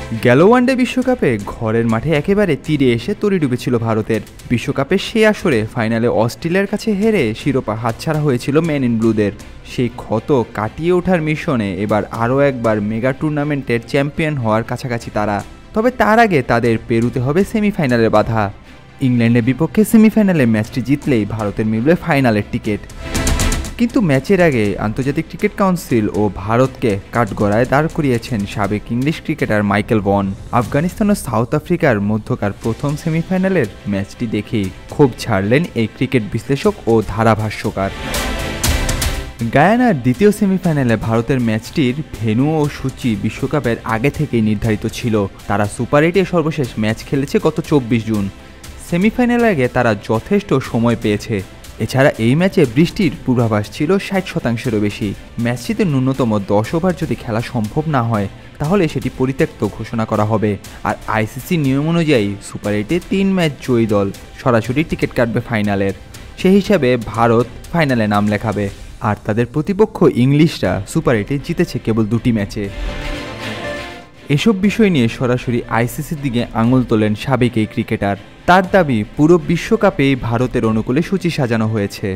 গেল ওয়ানডে বিশ্বকাপে ঘরের মাঠে একেবারে তীরে এসে তরি ডুবেছিল ভারতের। বিশ্বকাপের সেই আসরে ফাইনালে অস্ট্রেলিয়ার কাছে হেরে শিরোপা হাতছাড়া হয়েছিল মেন ইন ব্লুদের। সেই ক্ষত কাটিয়ে ওঠার মিশনে এবার আরও একবার মেগা টুর্নামেন্টের চ্যাম্পিয়ন হওয়ার কাছাকাছি তারা। তবে তার আগে তাদের পেরুতে হবে সেমিফাইনালের বাধা। ইংল্যান্ডের বিপক্ষে সেমিফাইনালে ম্যাচটি জিতলেই ভারতের মিলবে ফাইনালের টিকিট। কিন্তু ম্যাচের আগে আন্তর্জাতিক ক্রিকেট কাউন্সিল ও ভারতকে কাঠগড়ায় দাঁড় করিয়েছেন সাবেক English cricketer Michael Vaughan. Afghanistan ও সাউথ আফ্রিকার মধ্যকার প্রথম সেমিফাইনালের ম্যাচটি দেখেই ক্ষোভ ছাড়লেন এই ক্রিকেট বিশ্লেষক ও ধারাভাষ্যকার। গায়ানার দ্বিতীয় সেমিফাইনালে ভারতের ম্যাচটির ভেন্যু ও সূচি বিশ্বকাপের আগে থেকেই নির্ধারিত ছিল। তারা সুপার 8-এ সর্বশেষ ম্যাচ খেলেছে গত 24 জুন। সেমিফাইনালের আগে তারা যথেষ্ট সময় পেয়েছে। এছাড়া এই ম্যাচে বৃষ্টির পূর্বাভাস ছিল 60%-এরও বেশি। ম্যাচটিতে ন্যূনতম 10 ওভার যদি খেলা সম্ভব না হয় তাহলে সেটি পরিত্যক্ত ঘোষণা করা হবে। আর আইসিসি নিয়ম অনুযায়ী সুপার 8-এ 3 ম্যাচ জয়ী দল সরাসরি টিকিট কাটবে ফাইনালের। সেই হিসাবে ভারত ফাইনালে নাম লেখাবে। আর তাদের প্রতিপক্ষ ইংলিশরা সুপার 8-এ জিতেছে কেবল 2টি ম্যাচে। এসব বিষয় নিয়ে সরাসরি আইসিসির দিকে আঙুল তোলেন সাবেক এই ক্রিকেটার। তার দাবি পুরো বিশ্বকাপেই ভারতের অনুকূলে সূচি সাজানো হয়েছে।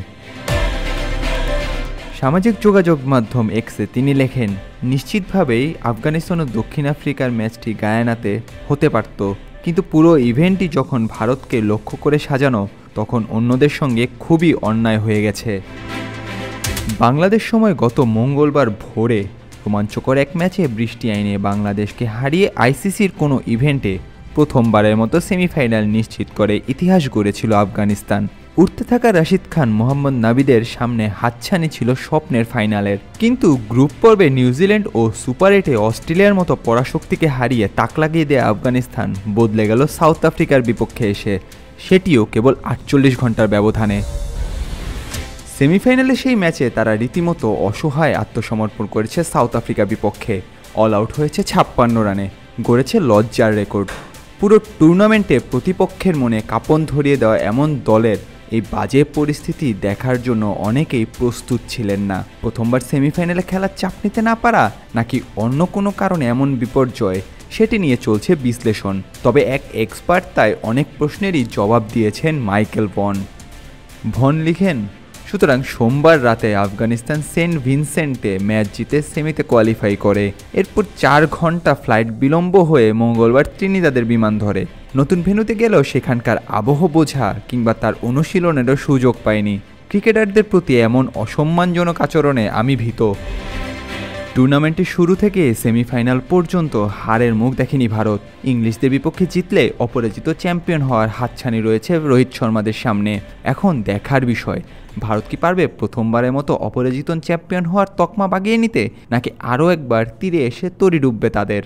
সামাজিক যোগাযোগ মাধ্যম এক্সে তিনি লেখেন, নিশ্চিতভাবেই আফগানিস্তান ও দক্ষিণ আফ্রিকার ম্যাচটি গায়ানাতে হতে পারত, কিন্তু পুরো ইভেন্টটি যখন ভারতকে লক্ষ্য করে সাজানো তখন অন্যদের সঙ্গে খুবই অন্যায় হয়ে গেছে। বাংলাদেশ সময় গত মঙ্গলবার ভোরে রোমাঞ্চকর এক ম্যাচে বৃষ্টি আইনে বাংলাদেশকে হারিয়ে আইসিসির কোনো ইভেন্টে প্রথমবারের মতো সেমিফাইনাল নিশ্চিত করে ইতিহাস গড়েছিল আফগানিস্তান। উঠতে থাকা রাশিদ খান, মোহাম্মদ নাবিদের সামনে হাতছানি ছিল স্বপ্নের ফাইনালের। কিন্তু গ্রুপ পর্বে নিউজিল্যান্ড ও সুপার 8-এ অস্ট্রেলিয়ার মতো পরাশক্তিকে হারিয়ে তাক লাগিয়ে দেয়া আফগানিস্তান বদলে গেল সাউথ আফ্রিকার বিপক্ষে এসে, সেটিও কেবল 48 ঘন্টার ব্যবধানে। সেমিফাইনালে সেই ম্যাচে তারা রীতিমতো অসহায় আত্মসমর্পণ করেছে সাউথ আফ্রিকার বিপক্ষে। অল আউট হয়েছে 56 রানে, গড়েছে লজ্জার রেকর্ড। পুরো টুর্নামেন্টে প্রতিপক্ষের মনে কাঁপন ধরিয়ে দেওয়া এমন দলের এই বাজে পরিস্থিতি দেখার জন্য অনেকেই প্রস্তুত ছিলেন না। প্রথমবার সেমিফাইনালে খেলার চাপ নিতে না পারা নাকি অন্য কোনো কারণে এমন বিপর্যয়, সেটি নিয়ে চলছে বিশ্লেষণ। তবে এক এক্সপার্ট তাই অনেক প্রশ্নেরই জবাব দিয়েছেন মাইকেল ভন লিখেন, সুতরাং সোমবার রাতে আফগানিস্তান সেন্ট ভিনসেন্টে ম্যাচ জিতে সেমিতে কোয়ালিফাই করে। এরপর 4 ঘন্টা ফ্লাইট বিলম্ব হয়ে মঙ্গলবার ত্রিনিদাদের বিমান ধরে। নতুন ভেন্যুতে গেলেও সেখানকার আবহ বোঝা কিংবা তার অনুশীলনেরও সুযোগ পায়নি। ক্রিকেটারদের প্রতি এমন অসম্মানজনক আচরণে আমি ভীত। টুর্নামেন্টের শুরু থেকে সেমিফাইনাল পর্যন্ত হারের মুখ দেখেনি ভারত। ইংলিশদের বিপক্ষে জিতলে অপরাজিত চ্যাম্পিয়ন হওয়ার হাতছানি রয়েছে রোহিত শর্মাদের সামনে। এখন দেখার বিষয়, ভারত কি পারবে প্রথমবারের মতো অপরাজিত চ্যাম্পিয়ন হওয়ার তকমা বাগিয়ে নিতে, নাকি আরও একবার তীরে এসে তরি ডুববে তাদের।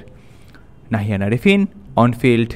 Nahian Arefin, on field.